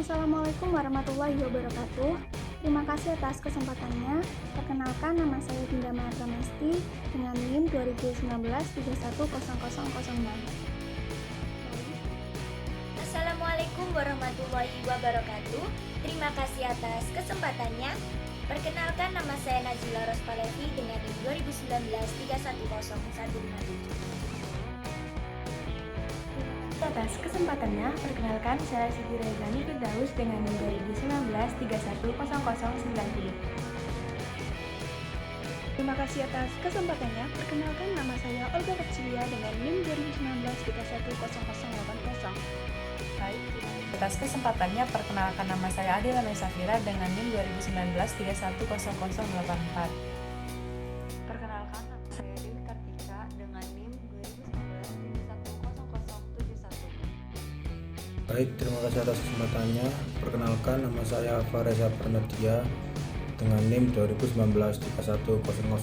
Assalamualaikum warahmatullahi wabarakatuh. Terima kasih atas kesempatannya. Perkenalkan, nama saya Dinda Maya Pramesti dengan NIM 2019-310006. Assalamualaikum warahmatullahi wabarakatuh. Terima kasih atas kesempatannya. Perkenalkan, nama saya Nazila Rospalevi dengan NIM 2019-310057. Atas kesempatannya, perkenalkan saya Siti Raizani Firdaus dengan NIM 2019-310090. Terima kasih atas kesempatannya. Perkenalkan, nama saya Olga Percilia dengan NIM 2019-310080. Baik, atas kesempatannya perkenalkan, nama saya Adila Safira dengan NIM 2019-310084. Perkenalkan, nama saya Dewi Kartika dengan NIM 2019-310071. Baik, terima kasih atas kesempatannya. Perkenalkan, nama saya Fareza Pernadia dengan NIM 2019-310098. Terima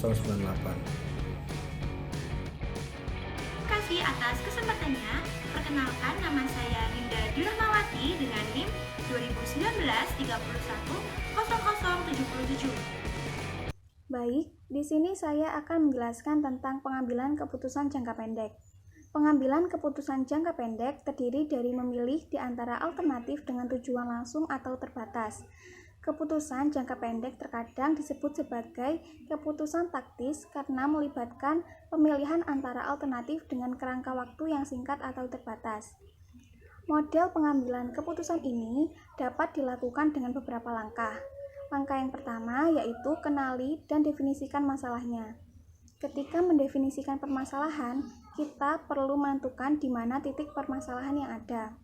kasih atas kesempatannya. Perkenalkan, nama saya Linda Dirahmawati dengan NIM 2019-310077. Baik, di sini saya akan menjelaskan tentang pengambilan keputusan jangka pendek. Pengambilan keputusan jangka pendek terdiri dari memilih di antara alternatif dengan tujuan langsung atau terbatas. Keputusan jangka pendek terkadang disebut sebagai keputusan taktis karena melibatkan pemilihan antara alternatif dengan kerangka waktu yang singkat atau terbatas. Model pengambilan keputusan ini dapat dilakukan dengan beberapa langkah. Langkah yang pertama yaitu kenali dan definisikan masalahnya. Ketika mendefinisikan permasalahan, kita perlu menentukan di mana titik permasalahan yang ada.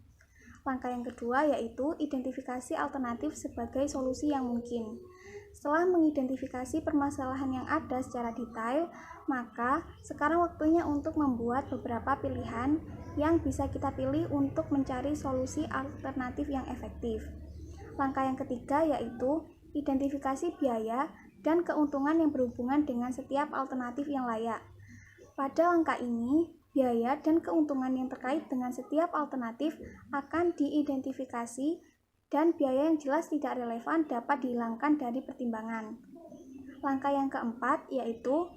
Langkah yang kedua yaitu identifikasi alternatif sebagai solusi yang mungkin. Setelah mengidentifikasi permasalahan yang ada secara detail, maka sekarang waktunya untuk membuat beberapa pilihan yang bisa kita pilih untuk mencari solusi alternatif yang efektif. Langkah yang ketiga yaitu identifikasi biaya dan keuntungan yang berhubungan dengan setiap alternatif yang layak. Pada langkah ini, biaya dan keuntungan yang terkait dengan setiap alternatif akan diidentifikasi dan biaya yang jelas tidak relevan dapat dihilangkan dari pertimbangan. Langkah yang keempat yaitu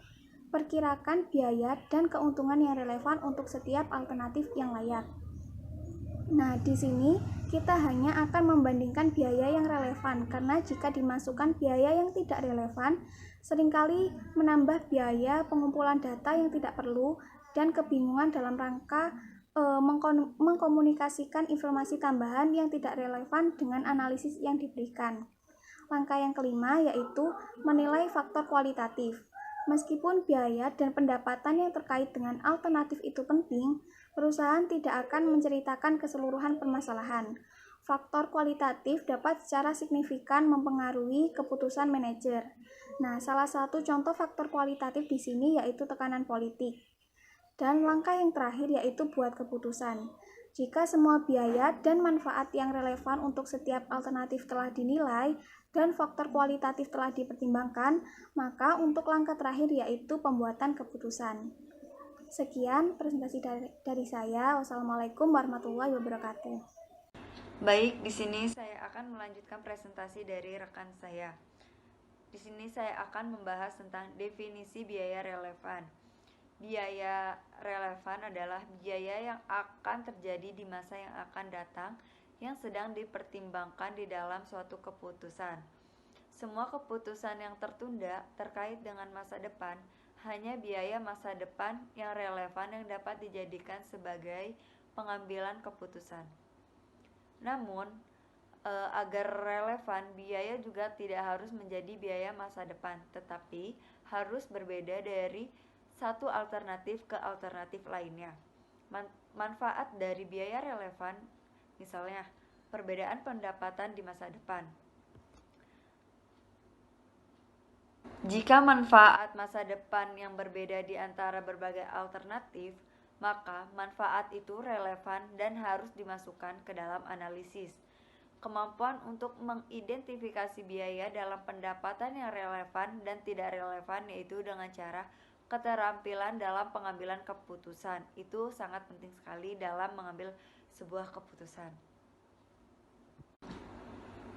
perkirakan biaya dan keuntungan yang relevan untuk setiap alternatif yang layak. Nah, di sini kita hanya akan membandingkan biaya yang relevan karena jika dimasukkan biaya yang tidak relevan, seringkali menambah biaya pengumpulan data yang tidak perlu dan kebingungan dalam rangka mengkomunikasikan informasi tambahan yang tidak relevan dengan analisis yang diberikan. Langkah yang kelima yaitu menilai faktor kualitatif. Meskipun biaya dan pendapatan yang terkait dengan alternatif itu penting, perusahaan tidak akan menceritakan keseluruhan permasalahan. Faktor kualitatif dapat secara signifikan mempengaruhi keputusan manajer. Nah, salah satu contoh faktor kualitatif di sini yaitu tekanan politik. Dan langkah yang terakhir yaitu buat keputusan. Jika semua biaya dan manfaat yang relevan untuk setiap alternatif telah dinilai dan faktor kualitatif telah dipertimbangkan, maka untuk langkah terakhir yaitu pembuatan keputusan. Sekian presentasi dari saya. Wassalamualaikum warahmatullahi wabarakatuh. Baik, di sini saya akan melanjutkan presentasi dari rekan saya. Di sini saya akan membahas tentang definisi biaya relevan. Biaya relevan adalah biaya yang akan terjadi di masa yang akan datang yang sedang dipertimbangkan di dalam suatu keputusan. Semua keputusan yang tertunda terkait dengan masa depan hanya biaya masa depan yang relevan yang dapat dijadikan sebagai pengambilan keputusan. Namun, agar relevan, biaya juga tidak harus menjadi biaya masa depan, tetapi harus berbeda dari satu alternatif ke alternatif lainnya. Manfaat dari biaya relevan, misalnya perbedaan pendapatan di masa depan. Jika manfaat masa depan yang berbeda di antara berbagai alternatif, maka manfaat itu relevan dan harus dimasukkan ke dalam analisis. Kemampuan untuk mengidentifikasi biaya dalam pendapatan yang relevan dan tidak relevan yaitu dengan cara keterampilan dalam pengambilan keputusan. Itu sangat penting sekali dalam mengambil sebuah keputusan.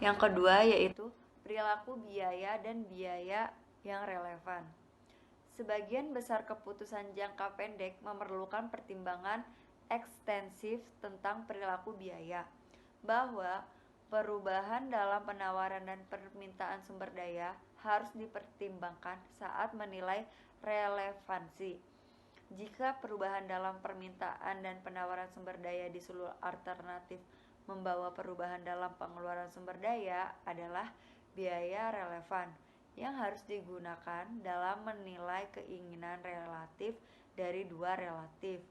Yang kedua yaitu perilaku biaya dan biaya yang relevan. Sebagian besar keputusan jangka pendek memerlukan pertimbangan ekstensif tentang perilaku biaya, bahwa perubahan dalam penawaran dan permintaan sumber daya harus dipertimbangkan saat menilai relevansi. Jika perubahan dalam permintaan dan penawaran sumber daya di seluruh alternatif membawa perubahan dalam pengeluaran sumber daya adalah biaya relevan yang harus digunakan dalam menilai keinginan relatif dari dua relatif.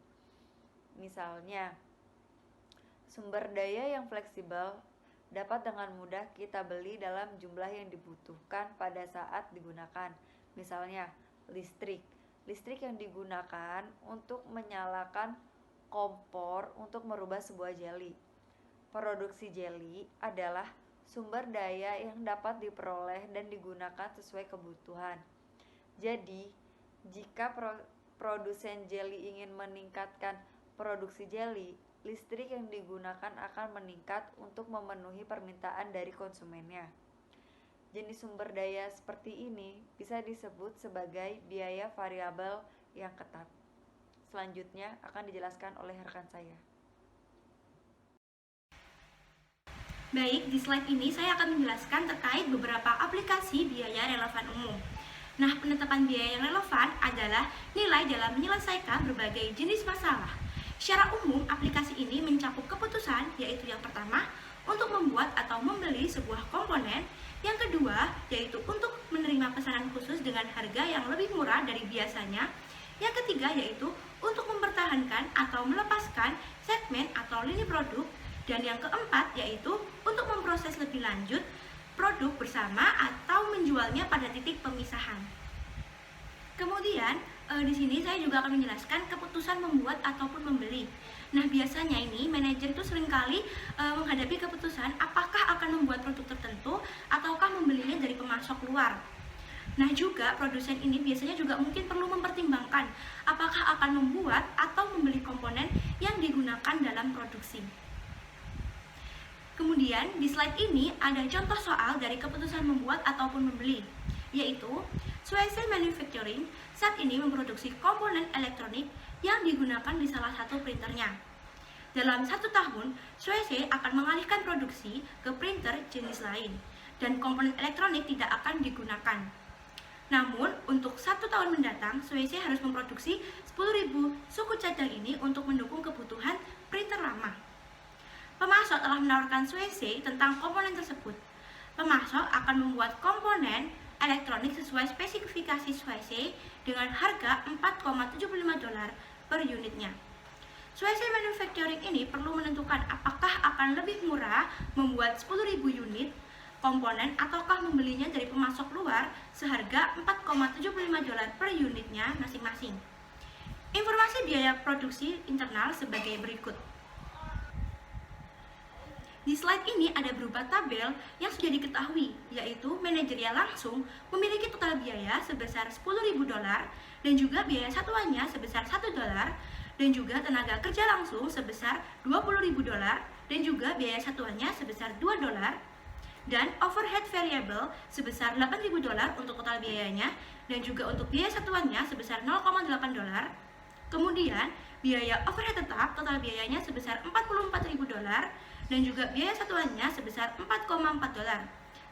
Misalnya, sumber daya yang fleksibel dapat dengan mudah kita beli dalam jumlah yang dibutuhkan pada saat digunakan. Misalnya, listrik. Listrik yang digunakan untuk menyalakan kompor untuk merubah sebuah jeli. Produksi jeli adalah sumber daya yang dapat diperoleh dan digunakan sesuai kebutuhan. Jadi, jika produsen jeli ingin meningkatkan produksi jeli, listrik yang digunakan akan meningkat untuk memenuhi permintaan dari konsumennya. Jenis sumber daya seperti ini bisa disebut sebagai biaya variabel yang ketat. Selanjutnya akan dijelaskan oleh rekan saya. Baik, di slide ini saya akan menjelaskan terkait beberapa aplikasi biaya relevan umum. Nah, penetapan biaya yang relevan adalah nilai dalam menyelesaikan berbagai jenis masalah. Secara umum, aplikasi ini mencakup keputusan, yaitu yang pertama, untuk membuat atau membeli sebuah komponen. Yang kedua, yaitu untuk menerima pesanan khusus dengan harga yang lebih murah dari biasanya. Yang ketiga, yaitu untuk mempertahankan atau melepaskan segmen atau lini produk. Dan yang keempat, yaitu untuk memproses lebih lanjut produk bersama atau menjualnya pada titik pemisahan. Kemudian, di sini saya juga akan menjelaskan keputusan membuat ataupun membeli. Nah, biasanya ini manajer itu seringkali menghadapi keputusan apakah akan membuat produk tertentu ataukah membelinya dari pemasok luar. Nah, juga produsen ini biasanya juga mungkin perlu mempertimbangkan apakah akan membuat atau membeli komponen yang digunakan dalam produksi. Kemudian, di slide ini ada contoh soal dari keputusan membuat ataupun membeli, yaitu Swayze Manufacturing saat ini memproduksi komponen elektronik yang digunakan di salah satu printernya. Dalam 1 tahun, Swayze akan mengalihkan produksi ke printer jenis lain, dan komponen elektronik tidak akan digunakan. Namun, untuk 1 tahun mendatang, Swayze harus memproduksi 10.000 suku cadang ini untuk mendukung kebutuhan printer lama. Pemasok telah menawarkan Swayze tentang komponen tersebut. Pemasok akan membuat komponen elektronik sesuai spesifikasi Swayze dengan harga $4,75 per unitnya. Swayze Manufacturing ini perlu menentukan apakah akan lebih murah membuat 10.000 unit komponen ataukah membelinya dari pemasok luar seharga $4,75 per unitnya masing-masing. Informasi biaya produksi internal sebagai berikut. Di slide ini ada berupa tabel yang sudah diketahui, yaitu manajerial langsung memiliki total biaya sebesar $10.000 dan juga biaya satuannya sebesar $1 dan juga tenaga kerja langsung sebesar $20.000 dan juga biaya satuannya sebesar $2 dan overhead variable sebesar $8.000 untuk total biayanya dan juga untuk biaya satuannya sebesar $0,8. Kemudian biaya overhead tetap total biayanya sebesar $44.000 dan juga biaya satuannya sebesar $4,4.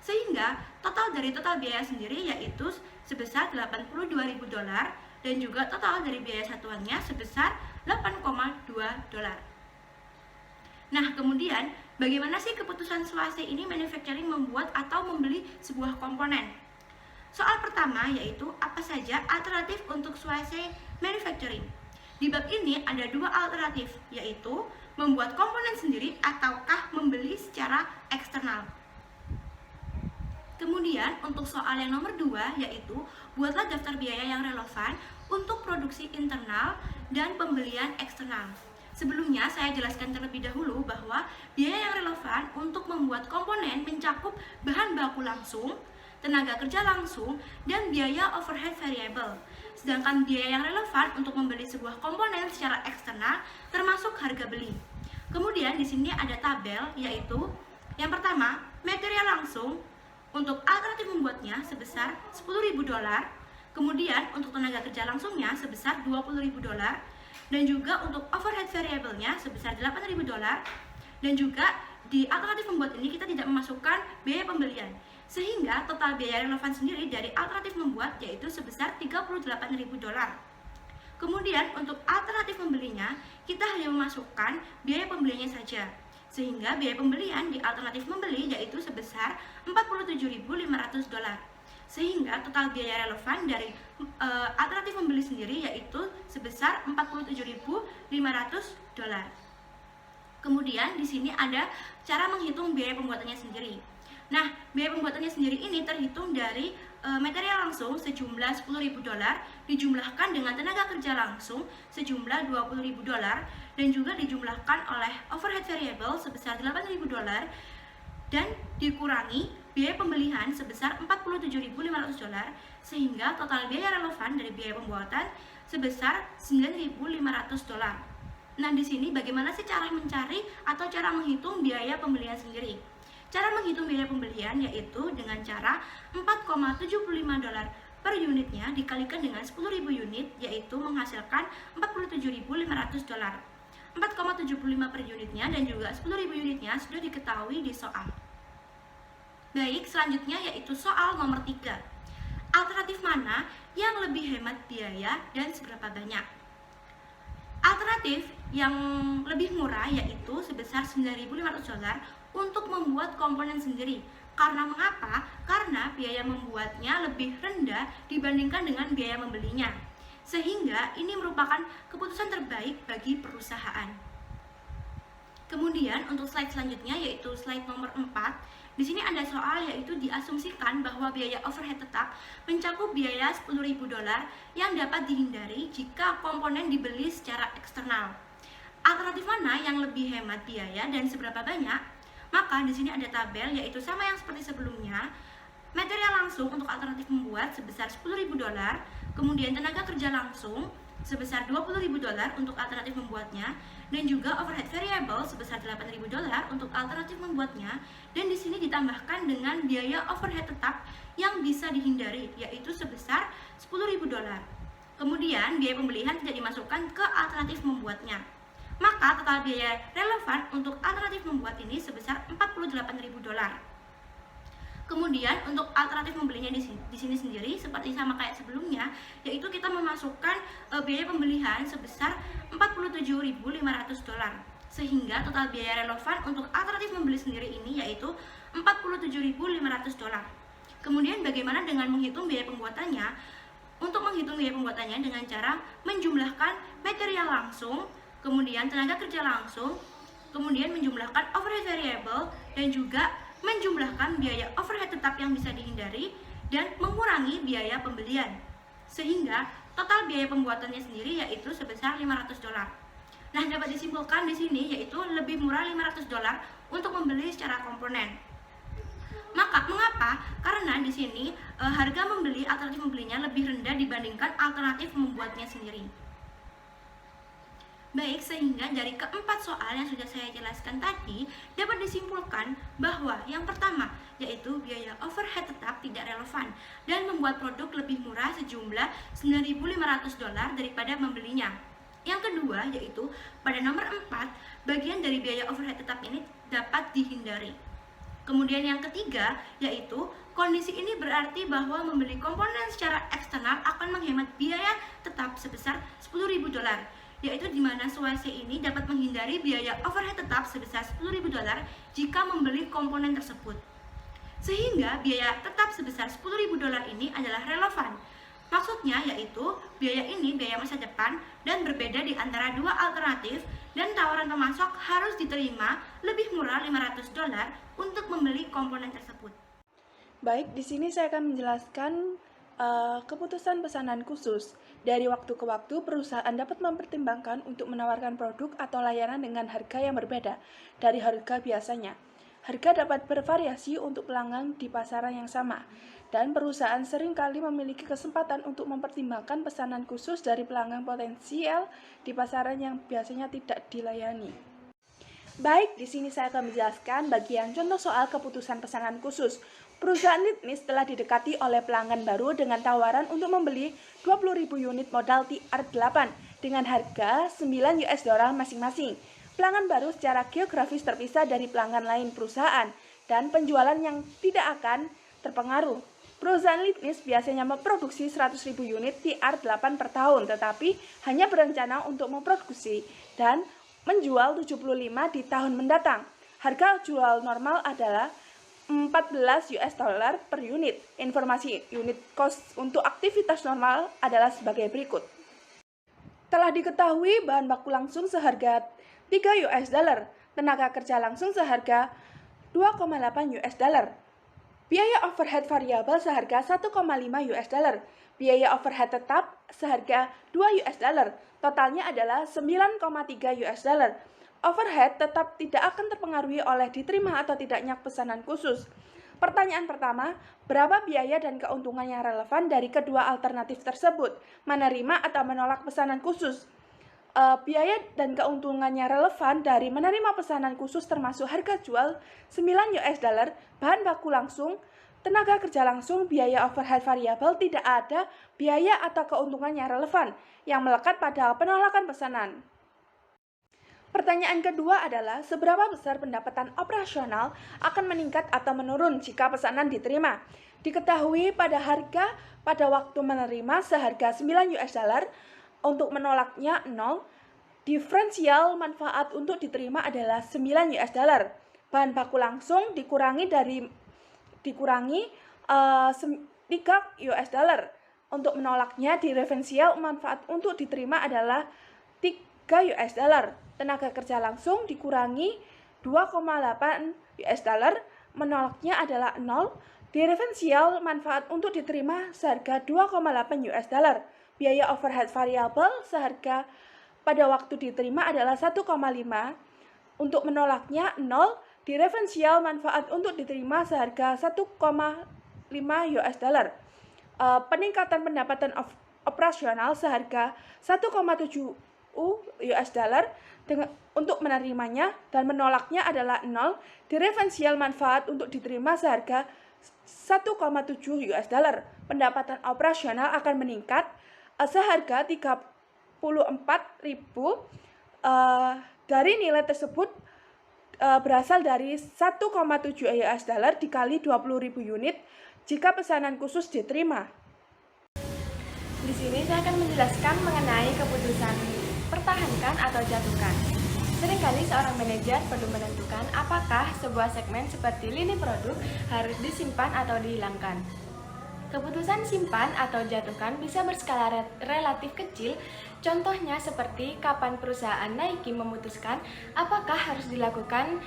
Sehingga total dari total biaya sendiri yaitu sebesar $82.000 dan juga total dari biaya satuannya sebesar $8,2. Nah, kemudian bagaimana sih keputusan Swayze ini manufacturing membuat atau membeli sebuah komponen? Soal pertama yaitu apa saja alternatif untuk Swayze Manufacturing. Di bab ini ada 2 alternatif, yaitu membuat komponen sendiri ataukah membeli secara eksternal. Kemudian untuk soal yang nomor 2 yaitu buatlah daftar biaya yang relevan untuk produksi internal dan pembelian eksternal. Sebelumnya saya jelaskan terlebih dahulu bahwa biaya yang relevan untuk membuat komponen mencakup bahan baku langsung, tenaga kerja langsung, dan biaya overhead variable. Sedangkan biaya yang relevan untuk membeli sebuah komponen secara eksternal termasuk harga beli. Kemudian di sini ada tabel yaitu Yang pertama, material langsung untuk alternatif membuatnya sebesar $10.000, kemudian untuk tenaga kerja langsungnya sebesar $20.000, dan juga untuk overhead variable-nya sebesar $8.000, dan juga di alternatif membuat ini kita tidak memasukkan biaya pembelian, sehingga total biaya relevan sendiri dari alternatif membuat yaitu sebesar $38.000. Kemudian untuk alternatif membelinya, kita hanya memasukkan biaya pembeliannya saja, sehingga biaya pembelian di alternatif membeli yaitu sebesar $47.500. Sehingga total biaya relevan dari alternatif membeli sendiri yaitu sebesar $47.500. Kemudian di sini ada cara menghitung biaya pembuatannya sendiri. Nah, biaya pembuatannya sendiri ini terhitung dari material langsung sejumlah $10.000 dijumlahkan dengan tenaga kerja langsung sejumlah $20.000 dan juga dijumlahkan oleh overhead variable sebesar $8.000 dan dikurangi biaya pembelian sebesar $47.500 sehingga total biaya relevan dari biaya pembuatan sebesar $9.500. Nah, di sini bagaimana sih cara mencari atau cara menghitung biaya pembelian sendiri? Cara menghitung biaya pembelian yaitu dengan cara $4,75 per unitnya dikalikan dengan 10.000 unit yaitu menghasilkan $47.500. 4,75 per unitnya dan juga 10.000 unitnya sudah diketahui di soal. Baik, selanjutnya yaitu soal nomor 3. Alternatif mana yang lebih hemat biaya dan seberapa banyak? Alternatif yang lebih murah yaitu sebesar $9.500 untuk membuat komponen sendiri. Karena mengapa? Karena biaya membuatnya lebih rendah dibandingkan dengan biaya membelinya. Sehingga ini merupakan keputusan terbaik bagi perusahaan. Kemudian untuk slide selanjutnya yaitu slide nomor 4. Di sini ada soal yaitu diasumsikan bahwa biaya overhead tetap mencakup biaya $10.000 yang dapat dihindari jika komponen dibeli secara eksternal. Alternatif mana yang lebih hemat biaya dan seberapa banyak? Maka di sini ada tabel yaitu sama yang seperti sebelumnya. Material langsung untuk alternatif membuat sebesar $10.000, kemudian tenaga kerja langsung sebesar $20.000 untuk alternatif membuatnya, dan juga overhead variable sebesar $8.000 untuk alternatif membuatnya, dan di sini ditambahkan dengan biaya overhead tetap yang bisa dihindari yaitu sebesar $10.000. Kemudian biaya pembelian tidak dimasukkan ke alternatif membuatnya. Maka total biaya relevan untuk alternatif membuat ini sebesar $48.000. Kemudian untuk alternatif membelinya di sini sendiri seperti sama kayak sebelumnya, yaitu kita memasukkan biaya pembelian sebesar $47.500. Sehingga total biaya relevan untuk alternatif membeli sendiri ini yaitu $47.500. Kemudian bagaimana dengan menghitung biaya pembuatannya? Untuk menghitung biaya pembuatannya dengan cara menjumlahkan material langsung, kemudian tenaga kerja langsung, kemudian menjumlahkan overhead variable, dan juga menjumlahkan biaya overhead tetap yang bisa dihindari, dan mengurangi biaya pembelian. Sehingga total biaya pembuatannya sendiri yaitu sebesar $500. Nah, dapat disimpulkan di sini yaitu lebih murah $500 untuk membeli secara komponen. Mengapa? Karena di sini harga membeli alternatif membelinya lebih rendah dibandingkan alternatif membuatnya sendiri. Baik, sehingga dari keempat soal yang sudah saya jelaskan tadi dapat disimpulkan bahwa yang pertama yaitu biaya overhead tetap tidak relevan dan membuat produk lebih murah sejumlah $9.500 daripada membelinya. Yang kedua yaitu pada nomor 4 bagian dari biaya overhead tetap ini dapat dihindari. Kemudian yang ketiga yaitu kondisi ini berarti bahwa membeli komponen secara eksternal akan menghemat biaya tetap sebesar $10.000, yaitu di mana SUAC ini dapat menghindari biaya overhead tetap sebesar $10.000 jika membeli komponen tersebut. Sehingga biaya tetap sebesar $10.000 ini adalah relevan. Maksudnya yaitu biaya ini biaya masa depan dan berbeda di antara dua alternatif, dan tawaran pemasok harus diterima lebih murah $500 untuk membeli komponen tersebut. Baik, di sini saya akan menjelaskan keputusan pesanan khusus. Dari waktu ke waktu, perusahaan dapat mempertimbangkan untuk menawarkan produk atau layanan dengan harga yang berbeda dari harga biasanya. Harga dapat bervariasi untuk pelanggan di pasaran yang sama, dan perusahaan seringkali memiliki kesempatan untuk mempertimbangkan pesanan khusus dari pelanggan potensial di pasaran yang biasanya tidak dilayani. Baik, di sini saya akan menjelaskan bagian contoh soal keputusan pesanan khusus. Perusahaan Litnis telah didekati oleh pelanggan baru dengan tawaran untuk membeli 20.000 unit modal TR8 dengan harga 9 US dollar masing-masing. Pelanggan baru secara geografis terpisah dari pelanggan lain perusahaan dan penjualan yang tidak akan terpengaruh. Perusahaan Litnis biasanya memproduksi 100.000 unit TR8 per tahun, tetapi hanya berencana untuk memproduksi dan menjual 75 di tahun mendatang. Harga jual normal adalah 14 US dollar per unit. Informasi unit cost untuk aktivitas normal adalah sebagai berikut. Telah diketahui bahan baku langsung seharga 3 US dollar, tenaga kerja langsung seharga 2,8 US dollar. Biaya overhead variabel seharga 1,5 US dollar. Biaya overhead tetap seharga 2 US dollar. Totalnya adalah 9,3 US dollar. Overhead tetap tidak akan terpengaruhi oleh diterima atau tidaknya pesanan khusus. Pertanyaan pertama, berapa biaya dan keuntungan yang relevan dari kedua alternatif tersebut? Menerima atau menolak pesanan khusus? Biaya dan keuntungannya relevan dari menerima pesanan khusus termasuk harga jual 9 US dollar, bahan baku langsung, tenaga kerja langsung, biaya overhead variabel, tidak ada biaya atau keuntungan yang relevan yang melekat pada penolakan pesanan. Pertanyaan kedua adalah seberapa besar pendapatan operasional akan meningkat atau menurun jika pesanan diterima. Diketahui pada waktu menerima seharga 9 US dollar, untuk menolaknya 0, diferensial manfaat untuk diterima adalah 9 US dollar. Bahan baku langsung dikurangi 3 US dollar. Untuk menolaknya, diferensial manfaat untuk diterima adalah 3 US dollar. Tenaga kerja langsung dikurangi 2,8 US dollar, menolaknya adalah 0. Diferensial manfaat untuk diterima seharga 2,8 US dollar. Biaya overhead variabel seharga pada waktu diterima adalah 1,5. Untuk menolaknya 0. Diferensial manfaat untuk diterima seharga 1,5 US dollar. Peningkatan pendapatan operasional seharga 1,7 US dollar untuk menerimanya dan menolaknya adalah 0. Diferensial manfaat untuk diterima seharga 1,7 US dollar. Pendapatan operasional akan meningkat seharga 34.000. Dari nilai tersebut berasal dari 1,7 US dollar dikali 20.000 unit jika pesanan khusus diterima. Di sini saya akan menjelaskan mengenai keputusan pertahankan atau jatuhkan. Seringkali seorang manajer perlu menentukan apakah sebuah segmen seperti lini produk harus disimpan atau dihilangkan. Keputusan simpan atau jatuhkan bisa berskala relatif kecil, contohnya seperti kapan perusahaan Nike memutuskan apakah harus dilakukan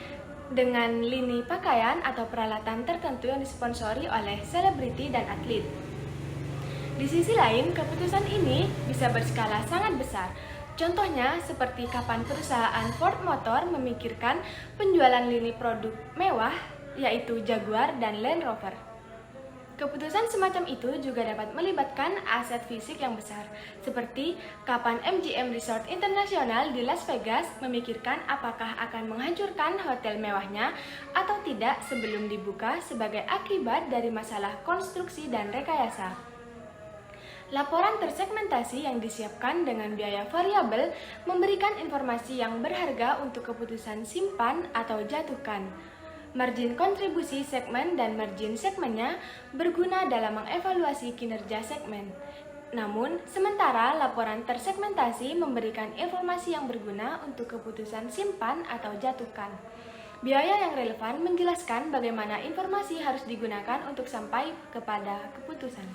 dengan lini pakaian atau peralatan tertentu yang disponsori oleh selebriti dan atlet. Di sisi lain, keputusan ini bisa berskala sangat besar. Contohnya seperti kapan perusahaan Ford Motor memikirkan penjualan lini produk mewah, yaitu Jaguar dan Land Rover. Keputusan semacam itu juga dapat melibatkan aset fisik yang besar, seperti kapan MGM Resort International di Las Vegas memikirkan apakah akan menghancurkan hotel mewahnya atau tidak sebelum dibuka sebagai akibat dari masalah konstruksi dan rekayasa. Laporan tersegmentasi yang disiapkan dengan biaya variabel memberikan informasi yang berharga untuk keputusan simpan atau jatuhkan. Margin kontribusi segmen dan margin segmennya berguna dalam mengevaluasi kinerja segmen. Namun, sementara laporan tersegmentasi memberikan informasi yang berguna untuk keputusan simpan atau jatuhkan. Biaya yang relevan menjelaskan bagaimana informasi harus digunakan untuk sampai kepada keputusan.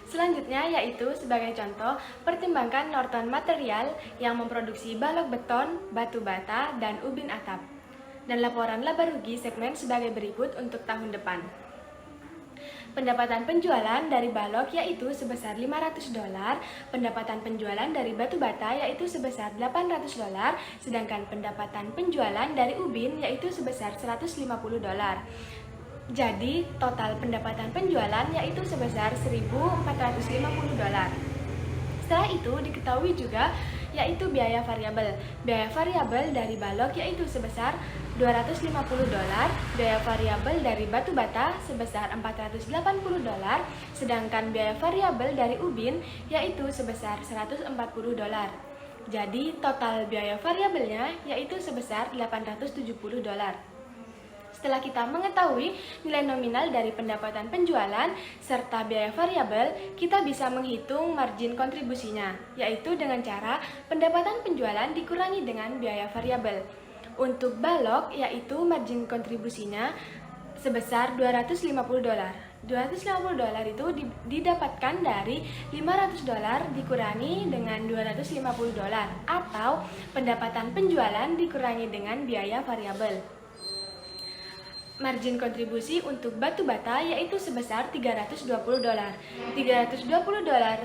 Selanjutnya yaitu sebagai contoh, pertimbangkan Norton Material yang memproduksi balok beton, batu bata, dan ubin atap. Dan laporan laba rugi segmen sebagai berikut untuk tahun depan. Pendapatan penjualan dari balok yaitu sebesar $500, pendapatan penjualan dari batu bata yaitu sebesar $800, sedangkan pendapatan penjualan dari ubin yaitu sebesar $150. Jadi, total pendapatan penjualan yaitu sebesar $1.450. Setelah itu, diketahui juga yaitu biaya variabel. Biaya variabel dari balok yaitu sebesar $250, biaya variabel dari batu bata sebesar $480, sedangkan biaya variabel dari ubin yaitu sebesar $140. Jadi total biaya variabelnya yaitu sebesar $870. Setelah kita mengetahui nilai nominal dari pendapatan penjualan serta biaya variabel, kita bisa menghitung margin kontribusinya, yaitu dengan cara pendapatan penjualan dikurangi dengan biaya variabel. Untuk balok, yaitu margin kontribusinya sebesar $250. $250 itu didapatkan dari $500 dikurangi dengan $250 atau pendapatan penjualan dikurangi dengan biaya variabel. Margin kontribusi untuk batu bata yaitu sebesar $320. $320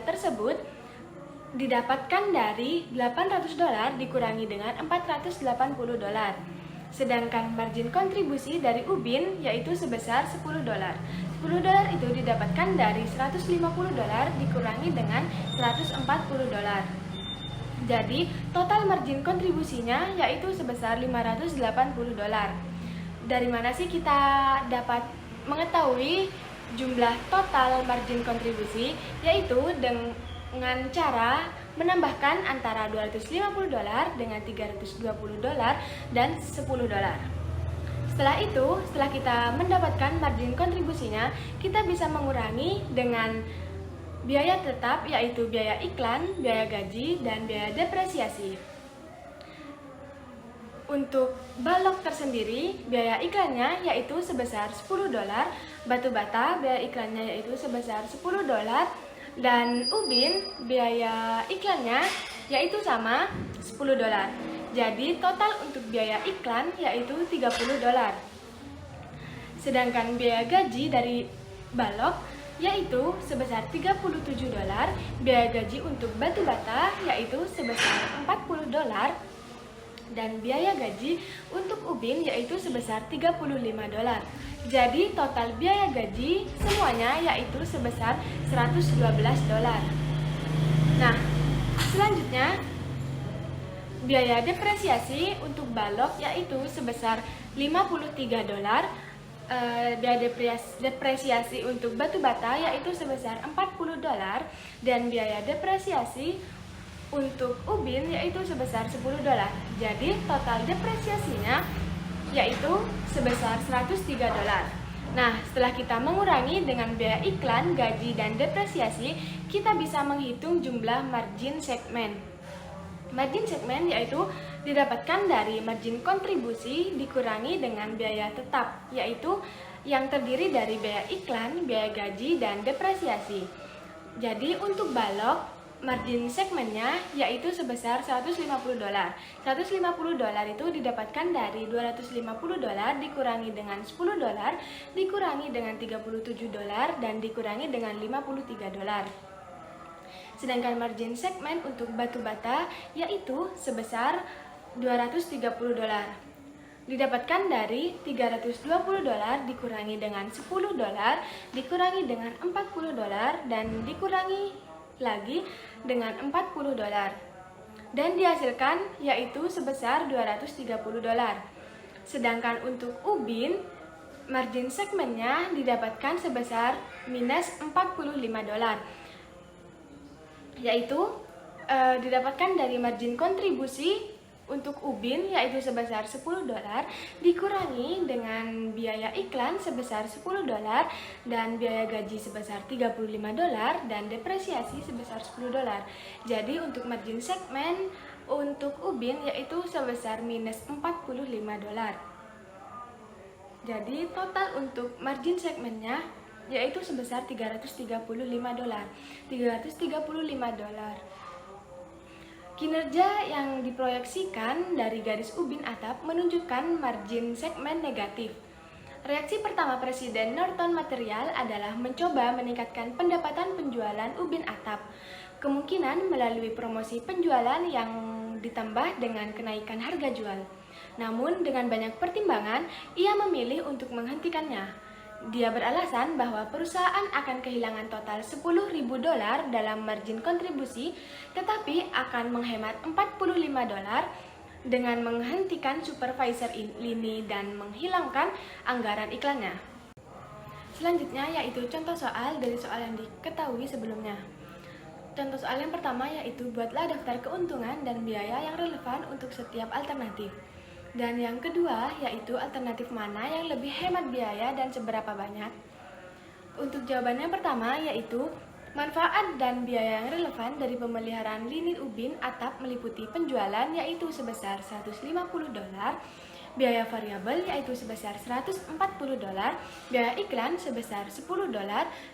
tersebut didapatkan dari $800 dikurangi dengan $480. Sedangkan margin kontribusi dari ubin yaitu sebesar $10. $10 itu didapatkan dari $150 dikurangi dengan $140. Jadi total margin kontribusinya yaitu sebesar $580. Dari mana sih kita dapat mengetahui jumlah total margin kontribusi? Yaitu dengan cara menambahkan antara $250 dengan $320 dan $10. Setelah itu, setelah kita mendapatkan margin kontribusinya, kita bisa mengurangi dengan biaya tetap yaitu biaya iklan, biaya gaji, dan biaya depresiasi. Untuk balok tersendiri, biaya iklannya yaitu sebesar $10, batu bata biaya iklannya yaitu sebesar $10, dan ubin biaya iklannya yaitu sama $10. Jadi total untuk biaya iklan yaitu $30. Sedangkan biaya gaji dari balok yaitu sebesar $37, biaya gaji untuk batu bata yaitu sebesar $40, dan biaya gaji untuk ubin yaitu sebesar $35. Jadi total biaya gaji semuanya yaitu sebesar $112. Nah, selanjutnya biaya depresiasi untuk balok yaitu sebesar $53. Biaya depresiasi untuk batu bata yaitu sebesar $40, dan biaya depresiasi untuk ubin yaitu sebesar $10. Jadi total depresiasinya yaitu sebesar $103. Nah, setelah kita mengurangi dengan biaya iklan, gaji, dan depresiasi, kita bisa menghitung jumlah margin segmen. Margin segmen yaitu didapatkan dari margin kontribusi dikurangi dengan biaya tetap, yaitu yang terdiri dari biaya iklan, biaya gaji, dan depresiasi. Jadi untuk balok, margin segmennya yaitu sebesar $150. $150 itu didapatkan dari $250 dikurangi dengan $10, dikurangi dengan $37, dan dikurangi dengan $53. Sedangkan margin segmen untuk batu bata yaitu sebesar $230. Didapatkan dari $320 dikurangi dengan $10, dikurangi dengan $40, dan dikurangi lagi dengan $40, dan dihasilkan yaitu sebesar $230. Sedangkan untuk ubin, margin segmennya didapatkan sebesar minus $45, yaitu didapatkan dari margin kontribusi untuk ubin yaitu sebesar $10 dikurangi dengan biaya iklan sebesar $10 dan biaya gaji sebesar $35 dan depresiasi sebesar $10. Jadi untuk margin segmen untuk ubin yaitu sebesar minus $45. Jadi total untuk margin segmennya yaitu sebesar $335. Kinerja yang diproyeksikan dari garis ubin atap menunjukkan margin segmen negatif. Reaksi pertama Presiden Norton Material adalah mencoba meningkatkan pendapatan penjualan ubin atap, kemungkinan melalui promosi penjualan yang ditambah dengan kenaikan harga jual. Namun dengan banyak pertimbangan, ia memilih untuk menghentikannya. Dia beralasan bahwa perusahaan akan kehilangan total $10.000 dalam margin kontribusi, tetapi akan menghemat $45 dengan menghentikan supervisor ini dan menghilangkan anggaran iklannya. Selanjutnya yaitu contoh soal dari soal yang diketahui sebelumnya. Contoh soal yang pertama yaitu buatlah daftar keuntungan dan biaya yang relevan untuk setiap alternatif. Dan yang kedua yaitu alternatif mana yang lebih hemat biaya dan seberapa banyak. Untuk jawaban yang pertama yaitu manfaat dan biaya yang relevan dari pemeliharaan lini ubin atap meliputi penjualan yaitu sebesar $150, biaya variabel yaitu sebesar $140, biaya iklan sebesar $10,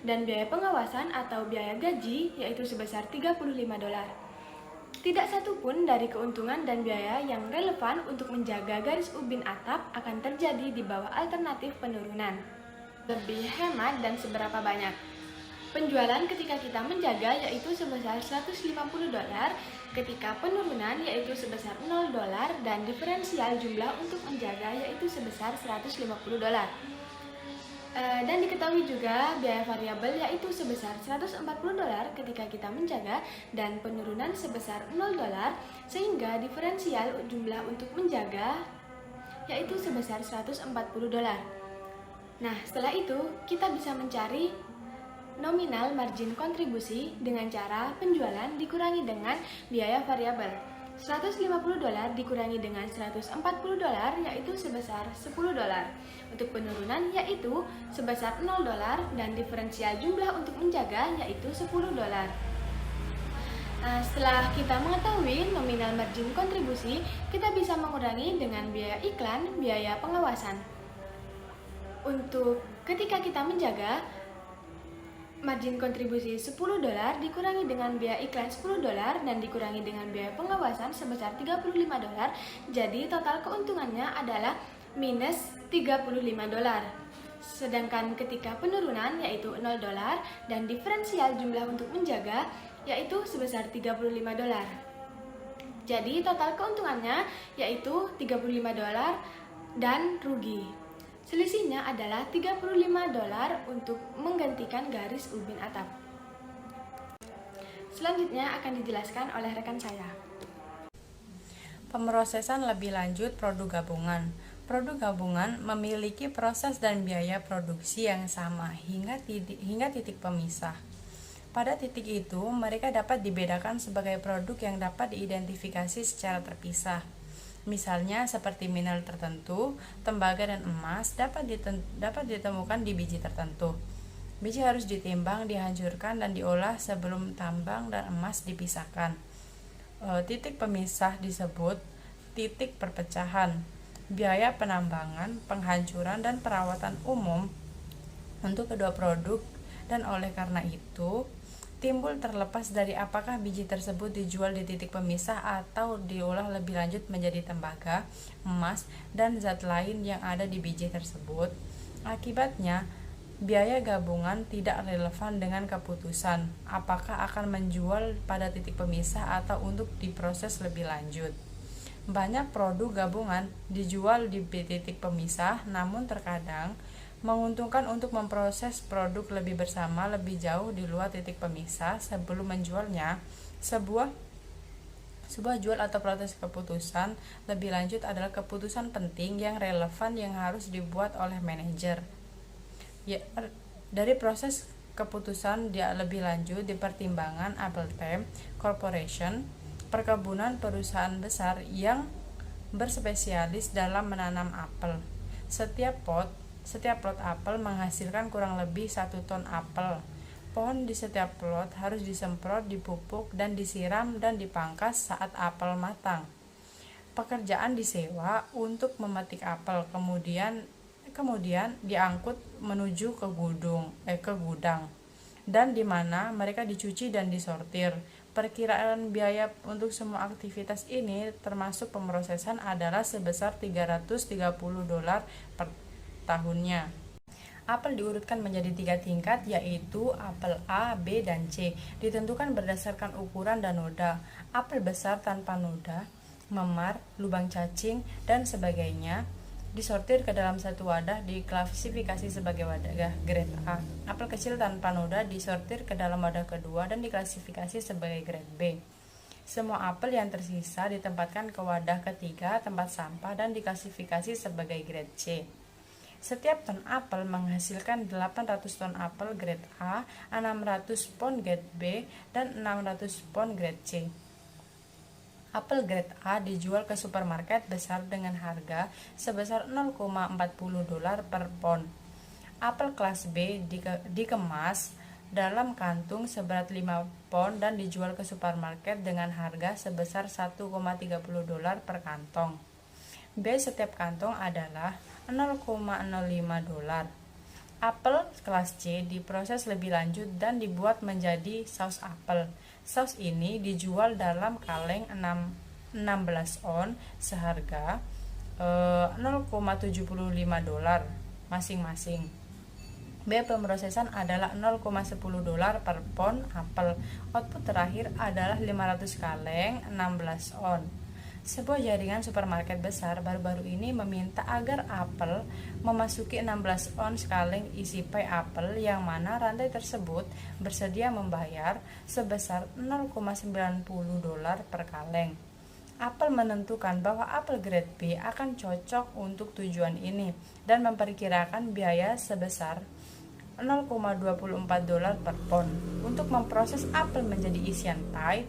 dan biaya pengawasan atau biaya gaji yaitu sebesar $35. Tidak satu pun dari keuntungan dan biaya yang relevan untuk menjaga garis ubin atap akan terjadi di bawah alternatif penurunan. Lebih hemat dan seberapa banyak. Penjualan ketika kita menjaga yaitu sebesar $150, ketika penurunan yaitu sebesar $0, dan diferensial jumlah untuk menjaga yaitu sebesar $150. Dan diketahui juga biaya variabel yaitu sebesar $140 ketika kita menjaga dan penurunan sebesar $0, sehingga diferensial jumlah untuk menjaga yaitu sebesar $140. Nah, setelah itu kita bisa mencari nominal margin kontribusi dengan cara penjualan dikurangi dengan biaya variabel. $150 dikurangi dengan $140 yaitu sebesar $10. Untuk penurunan yaitu sebesar $0 dan diferensial jumlah untuk menjaga yaitu $10. Setelah kita mengetahui nominal margin kontribusi, kita bisa mengurangi dengan biaya iklan, biaya pengawasan. Untuk ketika kita menjaga, margin kontribusi $10 dikurangi dengan biaya iklan $10 dan dikurangi dengan biaya pengawasan sebesar $35. Jadi total keuntungannya adalah minus $35. Sedangkan ketika penurunan yaitu $0 dan diferensial jumlah untuk menjaga yaitu sebesar $35. Jadi total keuntungannya yaitu $35 dan rugi. Selisihnya adalah $35 untuk menggantikan garis ubin atap. Selanjutnya akan dijelaskan oleh rekan saya. Pemrosesan lebih lanjut produk gabungan. Produk gabungan memiliki proses dan biaya produksi yang sama hingga titik pemisah. Pada titik itu, mereka dapat dibedakan sebagai produk yang dapat diidentifikasi secara terpisah. Misalnya seperti mineral tertentu, tembaga dan emas dapat ditemukan di biji tertentu. Biji harus ditimbang, dihancurkan, dan diolah sebelum tambang dan emas dipisahkan. Titik pemisah disebut titik perpecahan. Biaya penambangan, penghancuran, dan perawatan umum untuk kedua produk, dan oleh karena itu timbul terlepas dari apakah biji tersebut dijual di titik pemisah atau diolah lebih lanjut menjadi tembaga, emas, dan zat lain yang ada di biji tersebut. Akibatnya, biaya gabungan tidak relevan dengan keputusan apakah akan menjual pada titik pemisah atau untuk diproses lebih lanjut. Banyak produk gabungan dijual di titik pemisah, namun terkadang menguntungkan untuk memproses produk lebih bersama lebih jauh di luar titik pemisah sebelum menjualnya. Sebuah jual atau proses keputusan lebih lanjut adalah keputusan penting yang relevan yang harus dibuat oleh manajer. Dari proses keputusan dia lebih lanjut di pertimbangan Appleton Corporation, perkebunan perusahaan besar yang berspesialis dalam menanam apel. Setiap plot apel menghasilkan kurang lebih 1 ton apel. Pohon di setiap plot harus disemprot, dipupuk, dan disiram dan dipangkas saat apel matang. Pekerjaan disewa untuk memetik apel, kemudian diangkut menuju ke gudang, dan di mana mereka dicuci dan disortir. Perkiraan biaya untuk semua aktivitas ini termasuk pemrosesan adalah sebesar $330 per tahunnya. Apel diurutkan menjadi 3 tingkat, yaitu apel A, B, dan C, ditentukan berdasarkan ukuran dan noda. Apel besar tanpa noda, memar, lubang cacing, dan sebagainya disortir ke dalam satu wadah diklasifikasi sebagai wadah grade A. Apel kecil tanpa noda disortir ke dalam wadah kedua dan diklasifikasi sebagai grade B. Semua apel yang tersisa ditempatkan ke wadah ketiga tempat sampah dan diklasifikasi sebagai grade C. Setiap ton apel menghasilkan 800 ton apel grade A, 600 pon grade B, dan 600 pon grade C. Apel grade A dijual ke supermarket besar dengan harga sebesar $0,40 per pon. Apel kelas B dikemas dalam kantung seberat 5 pon dan dijual ke supermarket dengan harga sebesar $1,30 per kantong. Biaya setiap kantong adalah $0,05. Apel kelas C diproses lebih lanjut dan dibuat menjadi saus apel. Saus ini dijual dalam kaleng 16 on seharga $0,75 masing-masing. Biaya pemrosesan adalah $0,10 per pon apel. Output terakhir adalah 500 kaleng 16 on. Sebuah jaringan supermarket besar baru-baru ini meminta agar apel memasuki 16 ons kaleng isi pie apel, yang mana rantai tersebut bersedia membayar sebesar $0,90 per kaleng. Apel menentukan bahwa apel grade B akan cocok untuk tujuan ini dan memperkirakan biaya sebesar $0,24 per pon. Untuk memproses apel menjadi isian pie,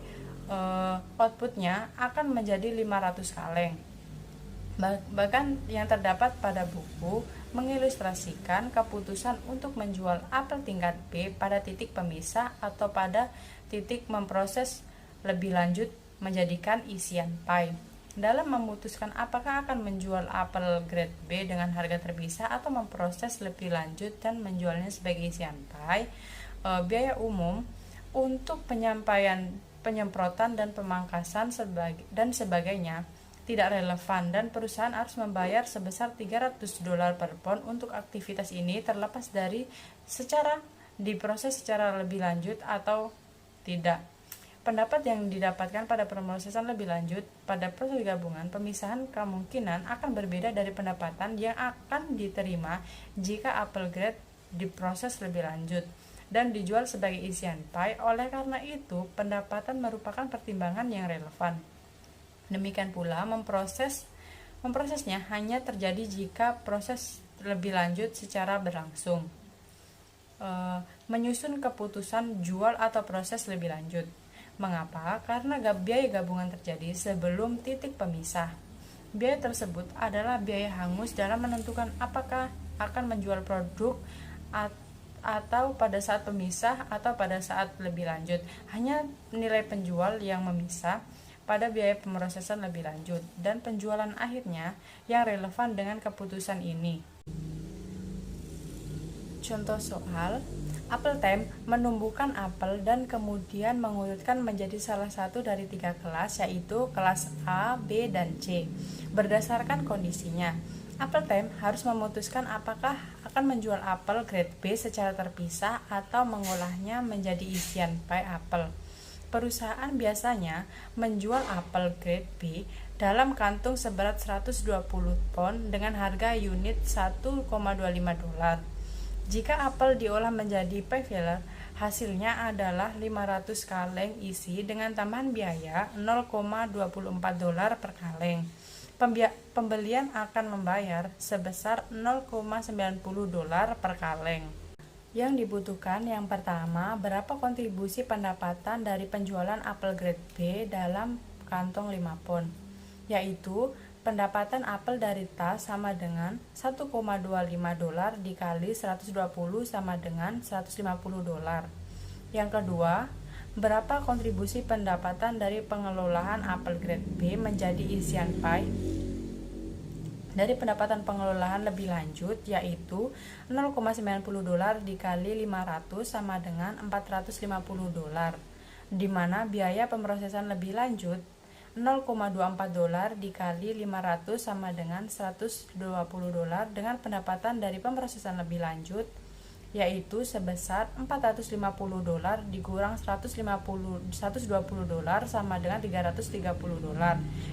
outputnya akan menjadi 500 kaleng. Bahkan yang terdapat pada buku mengilustrasikan keputusan untuk menjual apel tingkat B pada titik pemisah atau pada titik memproses lebih lanjut menjadikan isian pie. Dalam memutuskan apakah akan menjual apel grade B dengan harga terpisah atau memproses lebih lanjut dan menjualnya sebagai isian pie, biaya umum untuk penyemprotan dan pemangkasan dan sebagainya tidak relevan, dan perusahaan harus membayar sebesar $300 per pon untuk aktivitas ini, terlepas dari diproses secara lebih lanjut atau tidak. Pendapat yang didapatkan pada pemrosesan lebih lanjut pada proses gabungan pemisahan kemungkinan akan berbeda dari pendapatan yang akan diterima jika apel grade diproses lebih lanjut dan dijual sebagai isian pie. Oleh karena itu, pendapatan merupakan pertimbangan yang relevan. Demikian pula, memprosesnya hanya terjadi jika proses lebih lanjut secara berlangsung. Menyusun keputusan jual atau proses lebih lanjut. Mengapa? Karena biaya gabungan terjadi sebelum titik pemisah. Biaya tersebut adalah biaya hangus dalam menentukan apakah akan menjual produk atau pada saat pemisah atau pada saat lebih lanjut. Hanya nilai penjual yang memisah pada biaya pemrosesan lebih lanjut dan penjualan akhirnya yang relevan dengan keputusan ini. Contoh soal, Apple Time menumbuhkan apel dan kemudian mengurutkan menjadi salah satu dari 3 kelas, yaitu kelas A, B, dan C. Berdasarkan kondisinya, Apple Time harus memutuskan apakah akan menjual apel grade B secara terpisah atau mengolahnya menjadi isian pie apel. Perusahaan biasanya menjual apel grade B dalam kantung seberat 120 pon dengan harga unit $1,25. Jika apel diolah menjadi pie filler, hasilnya adalah 500 kaleng isi dengan tambahan biaya $0,24 per kaleng. Pembelian akan membayar sebesar $0,90 per kaleng. Yang dibutuhkan yang pertama, berapa kontribusi pendapatan dari penjualan apel grade B dalam kantong 5 pon, yaitu pendapatan apel dari tas sama dengan $1,25 dikali 120 sama dengan $150. Yang kedua, berapa kontribusi pendapatan dari pengelolaan apel grade B menjadi isian pie dari pendapatan pengelolaan lebih lanjut, yaitu $0,90 dikali 500 sama dengan $450, di mana biaya pemrosesan lebih lanjut $0,24 dikali 500 sama dengan $120 dengan pendapatan dari pemrosesan lebih lanjut yaitu sebesar $450 dikurang $120 sama dengan $330.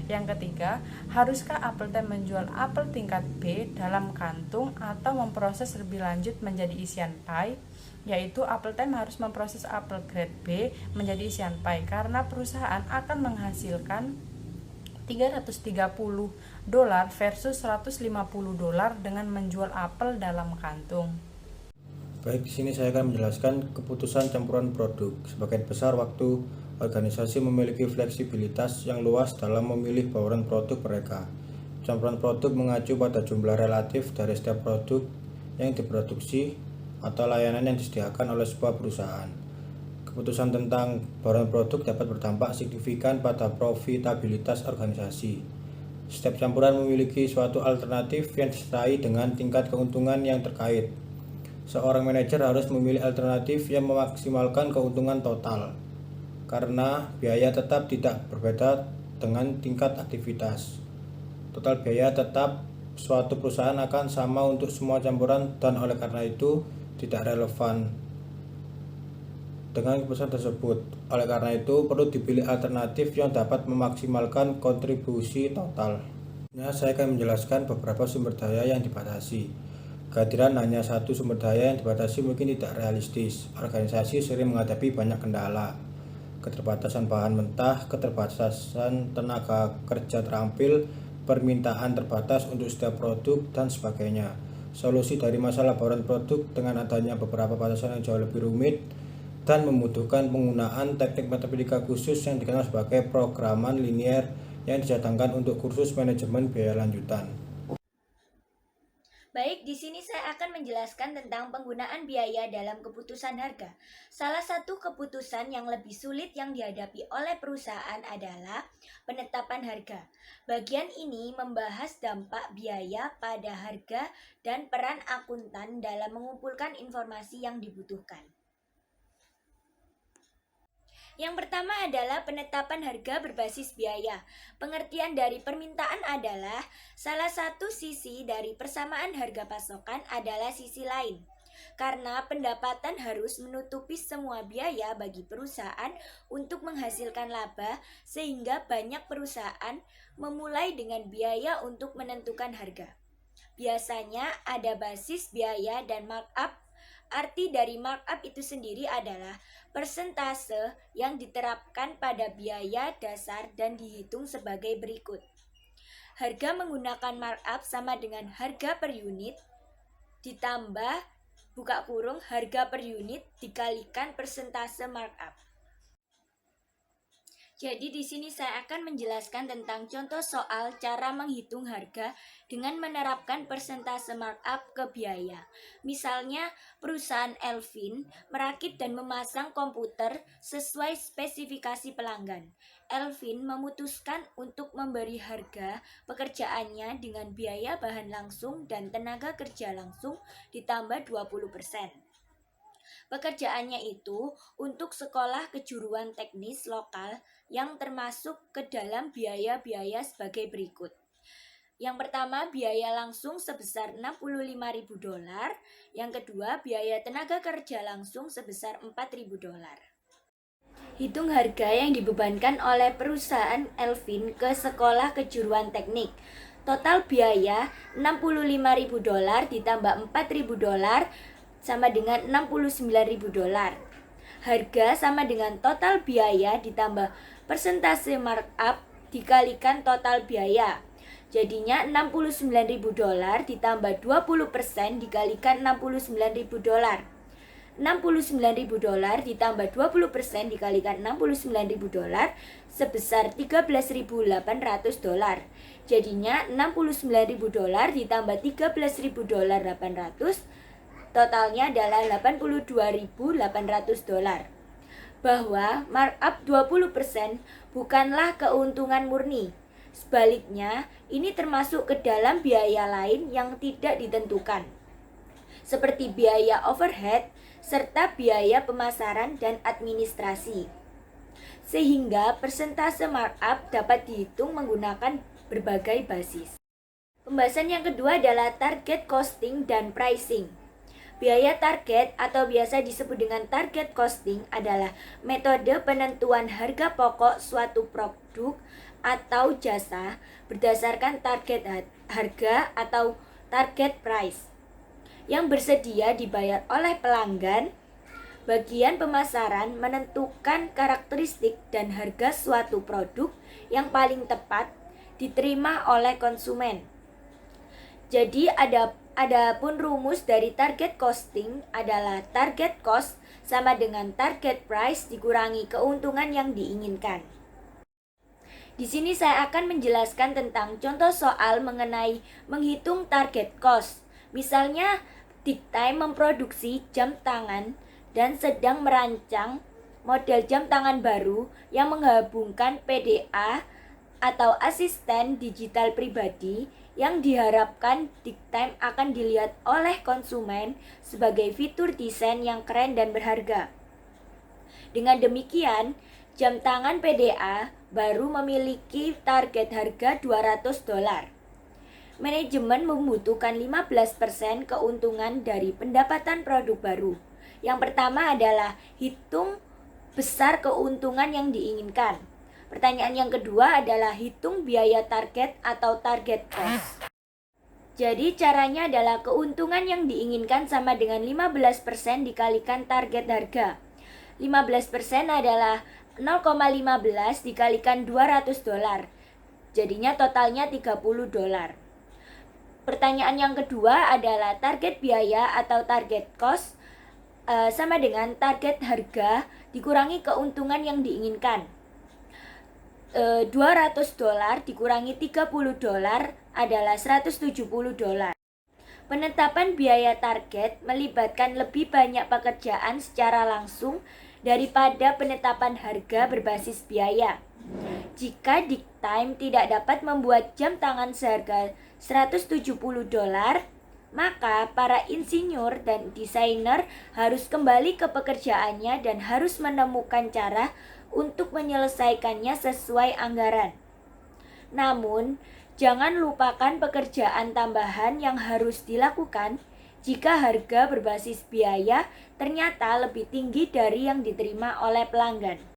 Yang ketiga, haruskah Apple Time menjual apel tingkat B dalam kantung atau memproses lebih lanjut menjadi isian pie? Yaitu Apple Time harus memproses apel grade B menjadi isian pie karena perusahaan akan menghasilkan $330 versus $150 dengan menjual apel dalam kantung. Baik, di sini saya akan menjelaskan keputusan campuran produk. Sebagian besar waktu organisasi memiliki fleksibilitas yang luas dalam memilih bauran produk mereka. Campuran produk mengacu pada jumlah relatif dari setiap produk yang diproduksi atau layanan yang disediakan oleh sebuah perusahaan. Keputusan tentang bauran produk dapat berdampak signifikan pada profitabilitas organisasi. Setiap campuran memiliki suatu alternatif yang disertai dengan tingkat keuntungan yang terkait. Seorang manajer harus memilih alternatif yang memaksimalkan keuntungan total, karena biaya tetap tidak berbeda dengan tingkat aktivitas. Total biaya tetap suatu perusahaan akan sama untuk semua campuran dan oleh karena itu tidak relevan dengan keputusan tersebut. Oleh karena itu perlu dipilih alternatif yang dapat memaksimalkan kontribusi total. Saya akan menjelaskan beberapa sumber daya yang dibatasi. Kehadiran hanya satu sumber daya yang dibatasi mungkin tidak realistis. Organisasi sering menghadapi banyak kendala, keterbatasan bahan mentah, keterbatasan tenaga kerja terampil, permintaan terbatas untuk setiap produk, dan sebagainya. Solusi dari masalah bauran produk dengan adanya beberapa batasan yang jauh lebih rumit dan membutuhkan penggunaan teknik matematika khusus yang dikenal sebagai programan linier yang dicadangkan untuk kursus manajemen biaya lanjutan. Baik, di sini saya akan menjelaskan tentang penggunaan biaya dalam keputusan harga. Salah satu keputusan yang lebih sulit yang dihadapi oleh perusahaan adalah penetapan harga. Bagian ini membahas dampak biaya pada harga dan peran akuntan dalam mengumpulkan informasi yang dibutuhkan. Yang pertama adalah penetapan harga berbasis biaya. Pengertian dari permintaan adalah salah satu sisi dari persamaan harga pasokan adalah sisi lain. Karena pendapatan harus menutupi semua biaya bagi perusahaan untuk menghasilkan laba, sehingga banyak perusahaan memulai dengan biaya untuk menentukan harga. Biasanya ada basis biaya dan markup. Arti dari markup itu sendiri adalah persentase yang diterapkan pada biaya dasar dan dihitung sebagai berikut. Harga menggunakan markup sama dengan harga per unit ditambah harga per unit dikalikan persentase markup. Jadi di sini saya akan menjelaskan tentang contoh soal cara menghitung harga dengan menerapkan persentase markup ke biaya. Misalnya, perusahaan Elvin merakit dan memasang komputer sesuai spesifikasi pelanggan. Elvin memutuskan untuk memberi harga pekerjaannya dengan biaya bahan langsung dan tenaga kerja langsung ditambah 20%. Pekerjaannya itu untuk sekolah kejuruan teknis lokal yang termasuk ke dalam biaya-biaya sebagai berikut. Yang pertama, biaya langsung sebesar $65.000. Yang kedua, biaya tenaga kerja langsung sebesar $4.000. Hitung harga yang dibebankan oleh perusahaan Elvin ke sekolah kejuruan teknik. Total biaya $65.000 ditambah $4.000 sama dengan $69.000. Harga sama dengan total biaya ditambah persentase markup dikalikan total biaya. Jadinya $69.000 ditambah 20% dikalikan $69.000. $69.000 ditambah 20% dikalikan $69.000 sebesar $13.800. Jadinya $69.000 ditambah $13.800 totalnya adalah $82.800. Bahwa markup 20% bukanlah keuntungan murni. Sebaliknya, ini termasuk ke dalam biaya lain yang tidak ditentukan, seperti biaya overhead serta biaya pemasaran dan administrasi. Sehingga persentase markup dapat dihitung menggunakan berbagai basis. Pembahasan yang kedua adalah target costing dan pricing. Biaya target atau biasa disebut dengan target costing adalah metode penentuan harga pokok suatu produk atau jasa berdasarkan target harga atau target price yang bersedia dibayar oleh pelanggan. Bagian pemasaran menentukan karakteristik dan harga suatu produk yang paling tepat diterima oleh konsumen. Jadi adapun rumus dari target costing adalah target cost sama dengan target price dikurangi keuntungan yang diinginkan. Di sini saya akan menjelaskan tentang contoh soal mengenai menghitung target cost. Misalnya, Dictime memproduksi jam tangan dan sedang merancang model jam tangan baru yang menggabungkan PDA atau asisten digital pribadi yang diharapkan Dictime akan dilihat oleh konsumen sebagai fitur desain yang keren dan berharga. Dengan demikian, jam tangan PDA baru memiliki target harga $200. Manajemen membutuhkan 15% keuntungan dari pendapatan produk baru. Yang pertama adalah hitung besar keuntungan yang diinginkan. Pertanyaan yang kedua adalah hitung biaya target atau target cost. Jadi caranya adalah keuntungan yang diinginkan sama dengan 15% dikalikan target harga. 15% adalah 0,15 dikalikan $200. Jadinya totalnya $30. Pertanyaan yang kedua adalah target biaya atau target cost sama dengan target harga dikurangi keuntungan yang diinginkan. $200 dikurangi $30 adalah $170. Penetapan biaya target melibatkan lebih banyak pekerjaan secara langsung daripada penetapan harga berbasis biaya. Jika Dictime tidak dapat membuat jam tangan seharga $170, maka para insinyur dan desainer harus kembali ke pekerjaannya dan harus menemukan cara untuk menyelesaikannya sesuai anggaran. Namun, jangan lupakan pekerjaan tambahan yang harus dilakukan jika harga berbasis biaya ternyata lebih tinggi dari yang diterima oleh pelanggan.